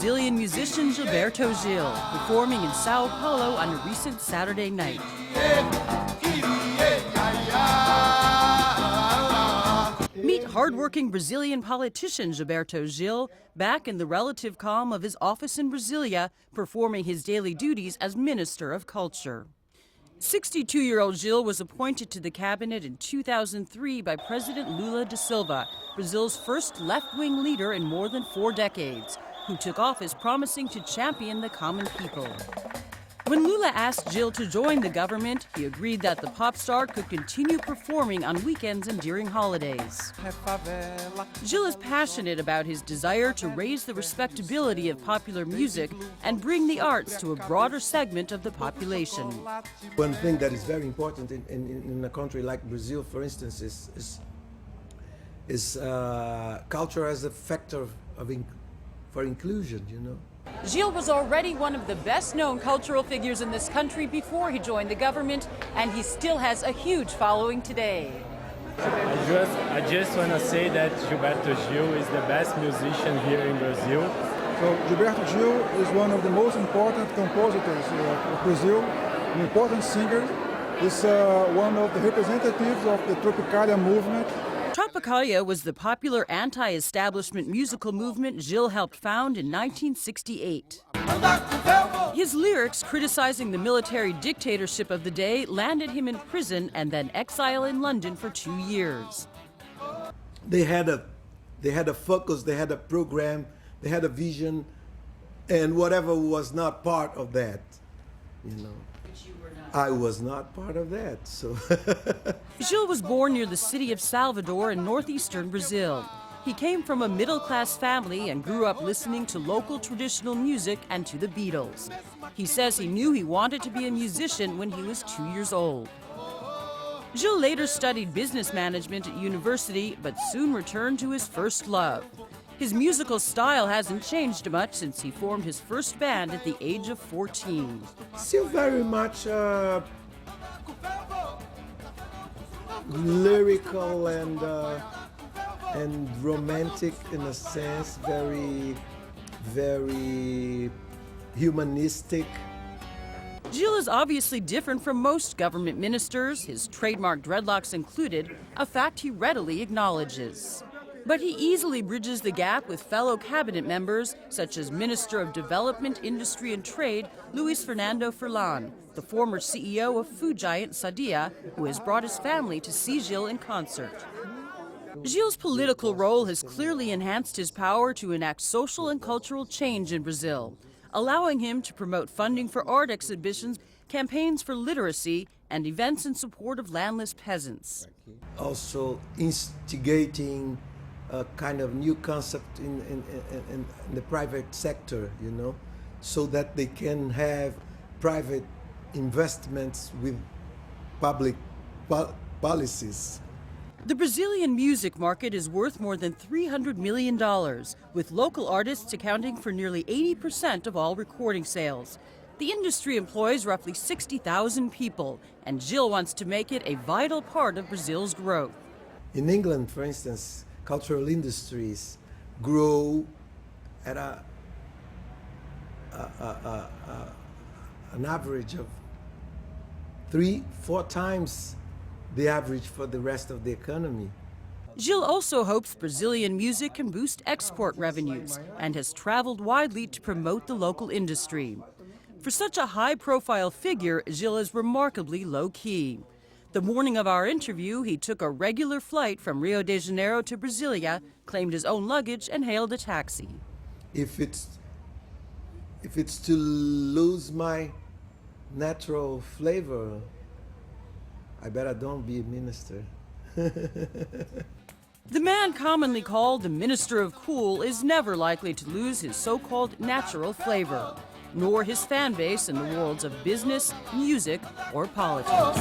Brazilian musician Gilberto Gil, performing in Sao Paulo on a recent Saturday night. Meet hardworking Brazilian politician Gilberto Gil, back in the relative calm of his office in Brasilia, performing his daily duties as Minister of Culture. 62-year-old Gil was appointed to the cabinet in 2003 by President Lula da Silva, Brazil's first left-wing leader in more than 4 decades, who took office promising to champion the common people. When Lula asked Gil to join the government, he agreed that the pop star could continue performing on weekends and during holidays. Gil is passionate about his desire to raise the respectability of popular music and bring the arts to a broader segment of the population. One thing that is very important in a country like Brazil, for instance, is culture as a factor for inclusion, you know. Gil was already one of the best-known cultural figures in this country before he joined the government, and he still has a huge following today. I just want to say that Gilberto Gil is the best musician here in Brazil. So Gilberto Gil is one of the most important compositors of Brazil, an important singer. He's one of the representatives of the Tropicalia movement. Tropicalia was the popular anti-establishment musical movement Gil helped found in 1968. His lyrics criticizing the military dictatorship of the day landed him in prison and then exile in London for 2 years. They had a focus, they had a program, they had a vision, and whatever was not part of that, you know. I was not part of that, so. Gil was born near the city of Salvador in northeastern Brazil. He came from a middle-class family and grew up listening to local traditional music and to the Beatles. He says he knew he wanted to be a musician when he was 2 years old. Gil later studied business management at university, but soon returned to his first love. His musical style hasn't changed much since he formed his first band at the age of 14. Still very much lyrical and romantic in a sense, very humanistic. Gil is obviously different from most government ministers, his trademark dreadlocks included, a fact he readily acknowledges. But he easily bridges the gap with fellow cabinet members, such as Minister of Development, Industry and Trade, Luis Fernando Furlan, the former CEO of food giant Sadia, who has brought his family to see Gil in concert. Gil's political role has clearly enhanced his power to enact social and cultural change in Brazil, allowing him to promote funding for art exhibitions, campaigns for literacy, and events in support of landless peasants. Also instigating a kind of new concept in the private sector, you know, so that they can have private investments with public policies. The Brazilian music market is worth more than $300 million, with local artists accounting for nearly 80% of all recording sales. The industry employs roughly 60,000 people, and Gil wants to make it a vital part of Brazil's growth. In England, for instance, cultural industries grow at an average of 3-4 times the average for the rest of the economy. Gil also hopes Brazilian music can boost export revenues and has traveled widely to promote the local industry. For such a high-profile figure, Gil is remarkably low-key. The morning of our interview, he took a regular flight from Rio de Janeiro to Brasilia, claimed his own luggage, and hailed a taxi. If it's to lose my natural flavor, I better don't be a minister. The man commonly called the Minister of Cool is never likely to lose his so-called natural flavor, nor his fan base in the worlds of business, music, or politics.